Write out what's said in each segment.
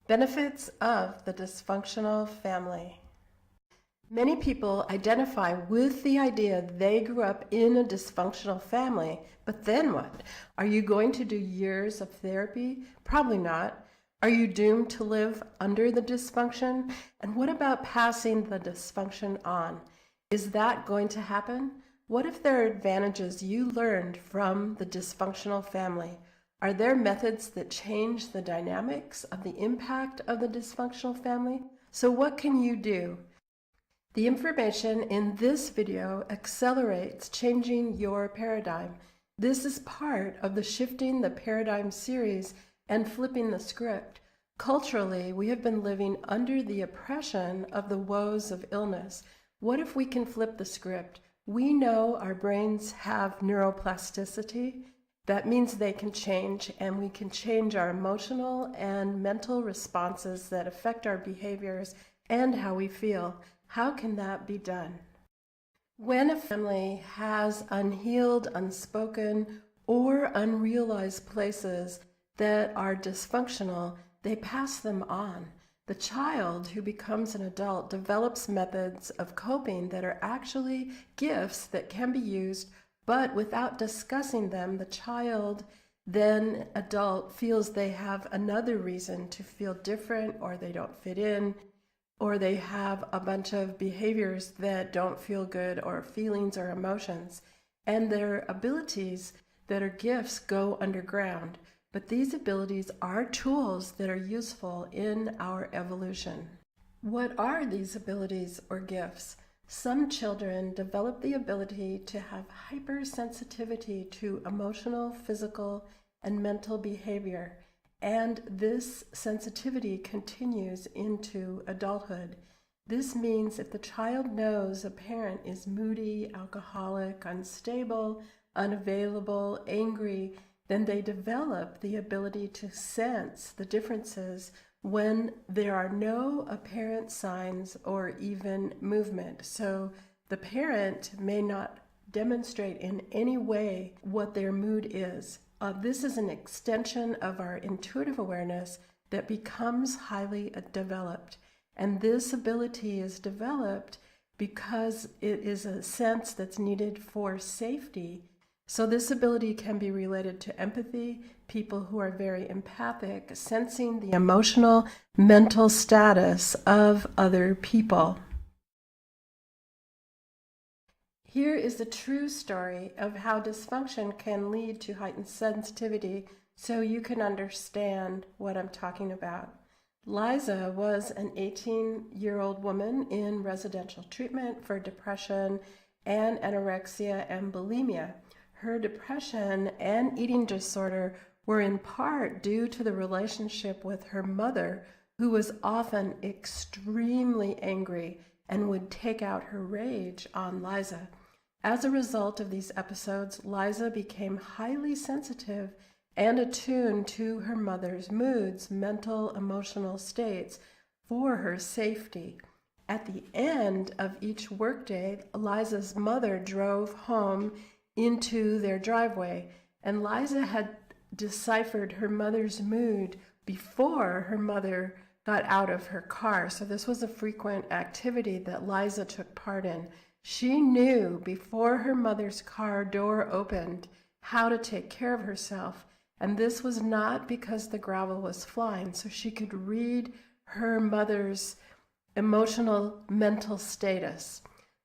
Benefits of the dysfunctional family. Many people identify with the idea they grew up in a dysfunctional family, but then what? Are you going to do years of therapy? Probably not. Are you doomed to live under the dysfunction? And what about passing the dysfunction on? Is that going to happen? What if there are advantages you learned from the dysfunctional family? Are there methods that change the dynamics of the impact of the dysfunctional family? So what can you do? The information in this video accelerates changing your paradigm. This is part of the Shifting the Paradigm series and flipping the script. Culturally, we have been living under the oppression of the woes of illness. What if we can flip the script? We know our brains have neuroplasticity. That means they can change, and we can change our emotional and mental responses that affect our behaviors and how we feel. How can that be done? When a family has unhealed, unspoken, or unrealized places that are dysfunctional, they pass them on. The child who becomes an adult develops methods of coping that are actually gifts that can be used, but without discussing them, the child, then adult, feels they have another reason to feel different, or they don't fit in, or they have a bunch of behaviors that don't feel good, or feelings or emotions, and their abilities that are gifts go underground. But these abilities are tools that are useful in our evolution. What are these abilities or gifts? Some children develop the ability to have hypersensitivity to emotional, physical, and mental behavior, and this sensitivity continues into adulthood. This means if the child knows a parent is moody, alcoholic, unstable, unavailable, angry, then they develop the ability to sense the differences when there are no apparent signs or even movement. So the parent may not demonstrate in any way what their mood is. This is an extension of our intuitive awareness that becomes highly developed. And this ability is developed because it is a sense that's needed for safety. So this ability can be related to empathy, people who are very empathic, sensing the emotional, mental status of other people. Here is the true story of how dysfunction can lead to heightened sensitivity, so you can understand what I'm talking about. Liza was an 18-year-old woman in residential treatment for depression and anorexia and bulimia. Her depression and eating disorder were in part due to the relationship with her mother, who was often extremely angry and would take out her rage on Liza. As a result of these episodes, Liza became highly sensitive and attuned to her mother's moods, mental, emotional states for her safety. At the end of each workday, Liza's mother drove home into their driveway, and Liza had deciphered her mother's mood before her mother got out of her car. So this was a frequent activity that Liza took part in. She knew before her mother's car door opened how to take care of herself, and this was not because the gravel was flying, so she could read her mother's emotional, mental status.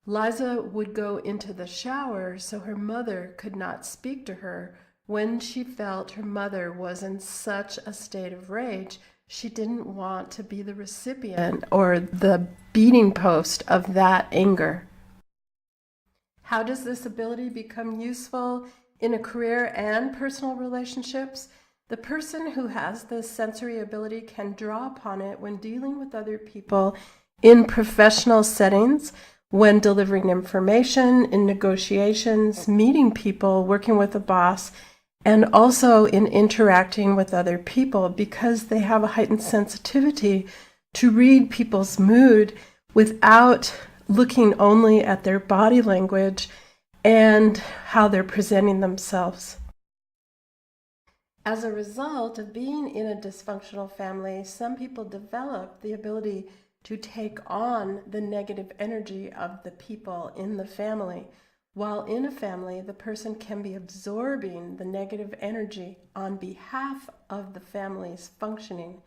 Liza would go into the shower so her mother could not speak to her when she felt her mother was in such a state of rage. She didn't want to be the recipient or the beating post of that anger. How does this ability become useful in a career and personal relationships? The person who has this sensory ability can draw upon it when dealing with other people in professional settings, when delivering information, in negotiations, meeting people, working with a boss, and also in interacting with other people, because they have a heightened sensitivity to read people's mood without looking only at their body language and how they're presenting themselves. As a result of being in a dysfunctional family, some people develop the ability to take on the negative energy of the people in the family. While in a family, the person can be absorbing the negative energy on behalf of the family's functioning.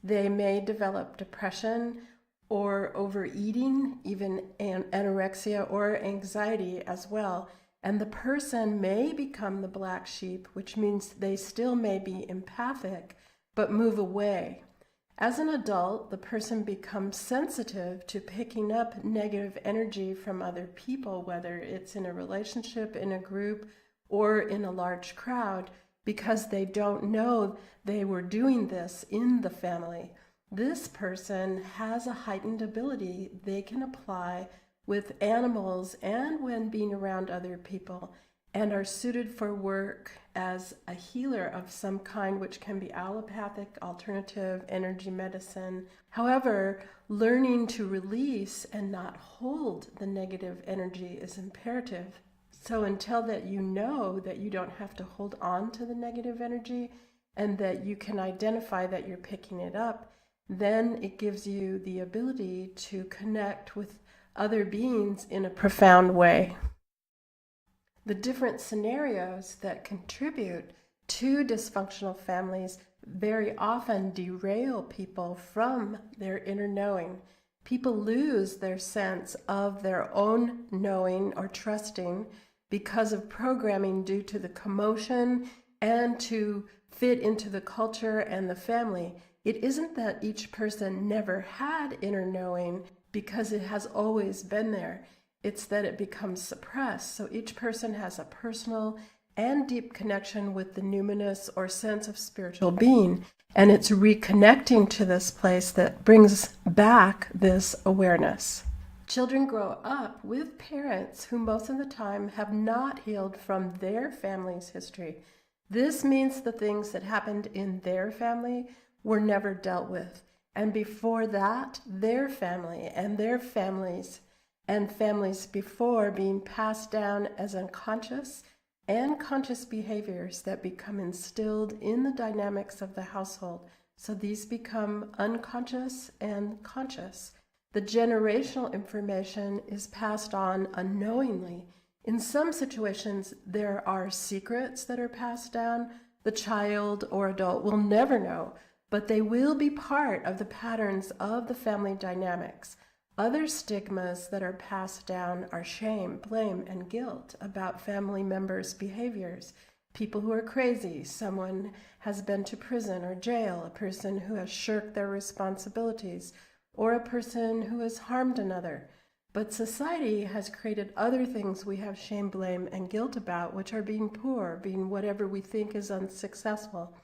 They may develop depression or overeating, even anorexia or anxiety as well. And the person may become the black sheep, which means they still may be empathic, but move away. As an adult, the person becomes sensitive to picking up negative energy from other people, whether it's in a relationship, in a group, or in a large crowd, because they don't know they were doing this in the family. This person has a heightened ability they can apply with animals and when being around other people, and are suited for work as a healer of some kind, which can be allopathic, alternative, energy medicine. However, learning to release and not hold the negative energy is imperative. So until that you know that you don't have to hold on to the negative energy and that you can identify that you're picking it up, then it gives you the ability to connect with other beings in a profound way. The different scenarios that contribute to dysfunctional families very often derail people from their inner knowing. People lose their sense of their own knowing or trusting because of programming due to the commotion and to fit into the culture and the family. It isn't that each person never had inner knowing, because it has always been there. It's that it becomes suppressed. So each person has a personal and deep connection with the numinous or sense of spiritual being. And it's reconnecting to this place that brings back this awareness. Children grow up with parents who most of the time have not healed from their family's history. This means the things that happened in their family were never dealt with. And before that, their family and their families and families before being passed down as unconscious and conscious behaviors that become instilled in the dynamics of the household. So these become unconscious and conscious. The generational information is passed on unknowingly. In some situations, there are secrets that are passed down. The child or adult will never know, but they will be part of the patterns of the family dynamics. Other stigmas that are passed down are shame, blame, and guilt about family members' behaviors. People who are crazy, someone has been to prison or jail, a person who has shirked their responsibilities, or a person who has harmed another. But society has created other things we have shame, blame, and guilt about, which are being poor, being whatever we think is unsuccessful,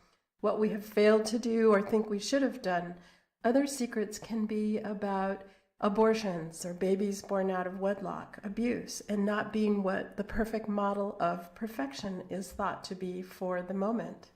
what we have failed to do or think we should have done. Other secrets can be about abortions or babies born out of wedlock, abuse, and not being what the perfect model of perfection is thought to be for the moment.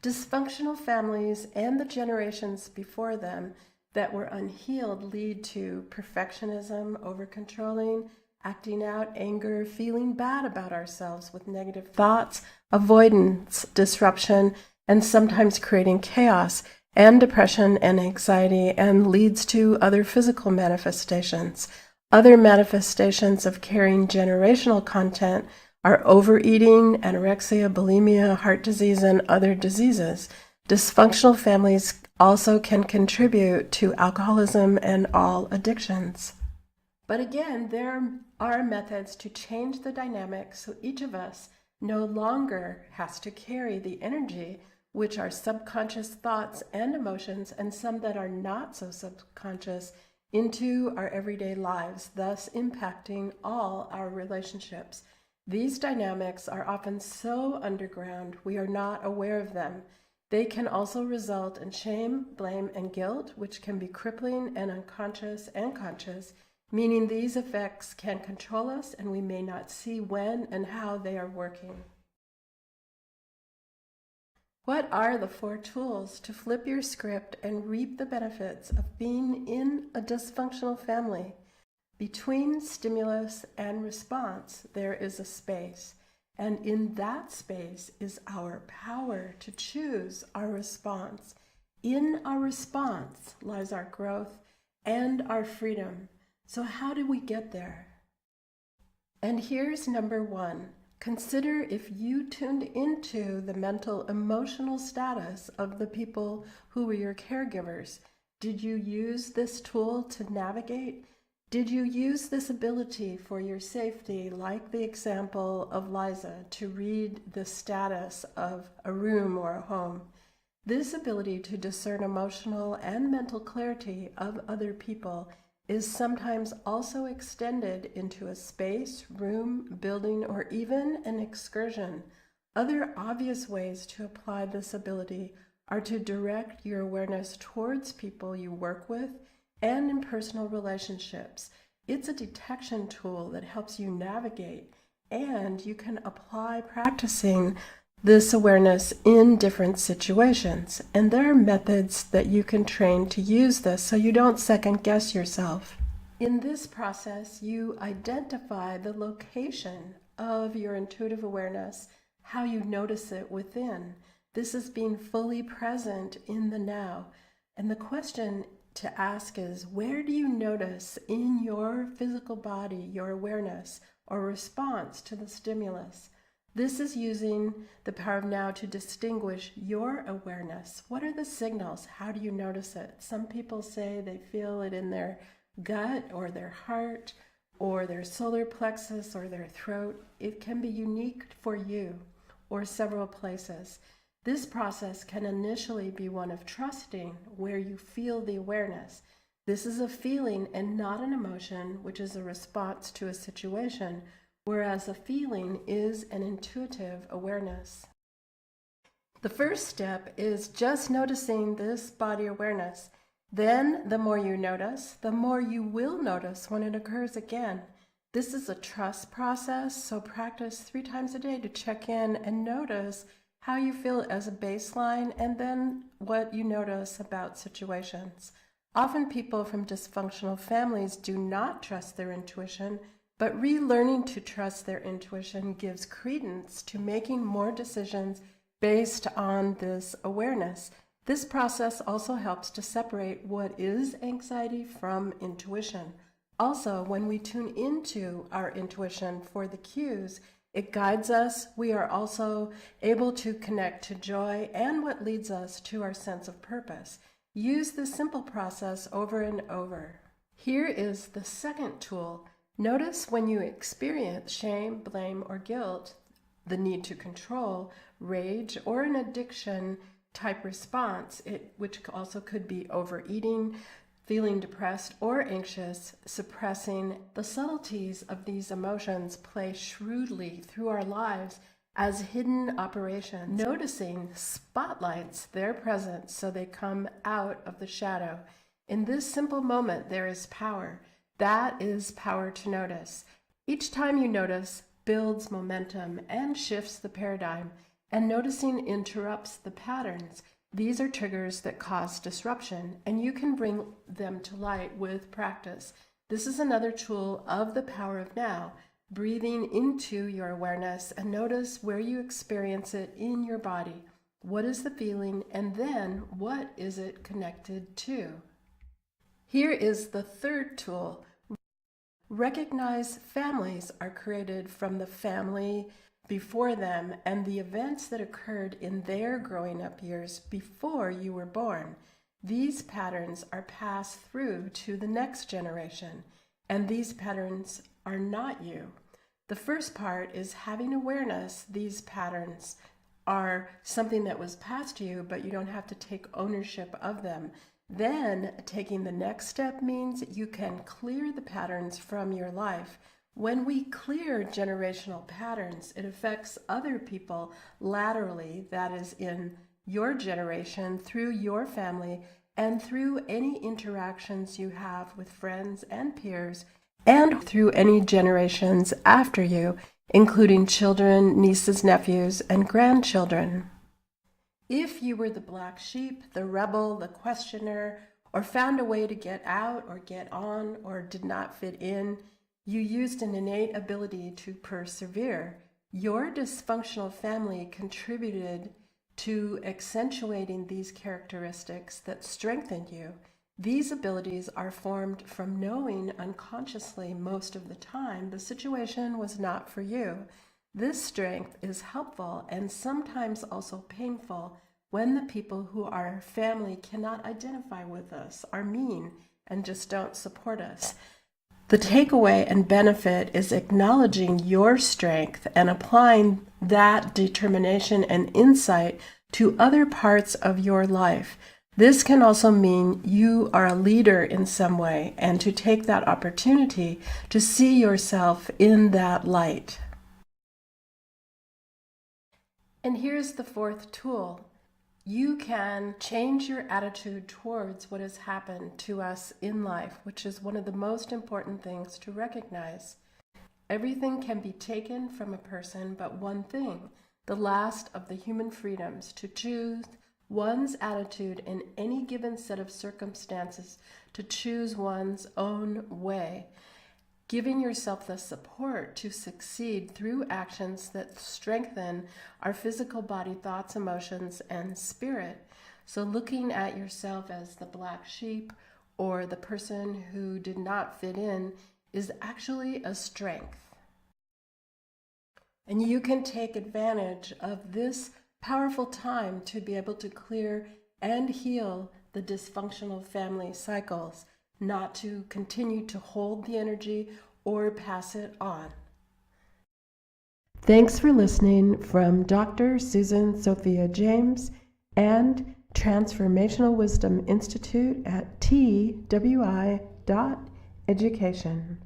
Dysfunctional families and the generations before them that were unhealed lead to perfectionism, over-controlling, acting out, anger, feeling bad about ourselves with negative thoughts, avoidance, disruption, and sometimes creating chaos and depression and anxiety, and leads to other physical manifestations. Other manifestations of carrying generational content are overeating, anorexia, bulimia, heart disease, and other diseases. Dysfunctional families also can contribute to alcoholism and all addictions. But again, there are methods to change the dynamics so each of us no longer has to carry the energy, which are subconscious thoughts and emotions, and some that are not so subconscious, into our everyday lives, thus impacting all our relationships. These dynamics are often so underground we are not aware of them. They can also result in shame, blame, and guilt, which can be crippling and unconscious and conscious, meaning these effects can control us and we may not see when and how they are working. What are the 4 tools to flip your script and reap the benefits of being in a dysfunctional family? Between stimulus and response, there is a space. And in that space is our power to choose our response. In our response lies our growth and our freedom. So how do we get there? And here's number one. Consider if you tuned into the mental, emotional status of the people who were your caregivers. Did you use this tool to navigate? Did you use this ability for your safety, like the example of Liza, to read the status of a room or a home? This ability to discern emotional and mental clarity of other people is sometimes also extended into a space, room, building, or even an excursion. Other obvious ways to apply this ability are to direct your awareness towards people you work with and in personal relationships. It's a detection tool that helps you navigate, and you can apply practicing this awareness in different situations. And there are methods that you can train to use this so you don't second guess yourself. In this process, you identify the location of your intuitive awareness, how you notice it within. This is being fully present in the now. And the question to ask is, where do you notice in your physical body your awareness or response to the stimulus? This is using the power of now to distinguish your awareness. What are the signals? How do you notice it? Some people say they feel it in their gut or their heart or their solar plexus or their throat. It can be unique for you or several places. This process can initially be one of trusting, where you feel the awareness. This is a feeling and not an emotion, which is a response to a situation, whereas a feeling is an intuitive awareness. The first step is just noticing this body awareness. Then, the more you notice, the more you will notice when it occurs again. This is a trust process, so practice 3 times a day to check in and notice how you feel as a baseline, and then what you notice about situations. Often people from dysfunctional families do not trust their intuition, but relearning to trust their intuition gives credence to making more decisions based on this awareness. This process also helps to separate what is anxiety from intuition. Also, when we tune into our intuition for the cues, it guides us. We are also able to connect to joy and what leads us to our sense of purpose. Use this simple process over and over. Here is the second tool. Notice when you experience shame, blame, or guilt, the need to control, rage, or an addiction type response, which also could be overeating, feeling depressed or anxious, suppressing. The subtleties of these emotions play shrewdly through our lives as hidden operations. Noticing spotlights their presence so they come out of the shadow. In this simple moment, there is power. That is power to notice. Each time you notice builds momentum and shifts the paradigm, and noticing interrupts the patterns. These are triggers that cause disruption, and you can bring them to light with practice. This is another tool of the power of now, breathing into your awareness and notice where you experience it in your body. What is the feeling, and then what is it connected to? Here is the third tool. Recognize families are created from the family before them and the events that occurred in their growing up years before you were born. These patterns are passed through to the next generation, and these patterns are not you. The first part is having awareness. These patterns are something that was passed to you, but you don't have to take ownership of them. Then taking the next step means you can clear the patterns from your life. When we clear generational patterns, it affects other people laterally, that is in your generation, through your family, and through any interactions you have with friends and peers, and through any generations after you, including children, nieces, nephews, and grandchildren. If you were the black sheep, the rebel, the questioner, or found a way to get out or get on or did not fit in, you used an innate ability to persevere. Your dysfunctional family contributed to accentuating these characteristics that strengthened you. These abilities are formed from knowing unconsciously most of the time the situation was not for you. This strength is helpful and sometimes also painful when the people who are family cannot identify with us, are mean, and just don't support us. The takeaway and benefit is acknowledging your strength and applying that determination and insight to other parts of your life. This can also mean you are a leader in some way, and to take that opportunity to see yourself in that light. And here's the fourth tool. You can change your attitude towards what has happened to us in life, which is one of the most important things to recognize. Everything can be taken from a person but one thing, the last of the human freedoms, to choose one's attitude in any given set of circumstances, to choose one's own way. Giving yourself the support to succeed through actions that strengthen our physical body, thoughts, emotions, and spirit. So looking at yourself as the black sheep or the person who did not fit in is actually a strength. And you can take advantage of this powerful time to be able to clear and heal the dysfunctional family cycles, not to continue to hold the energy or pass it on. Thanks for listening from Dr. Susan Sophia James and Transformational Wisdom Institute at twi.education.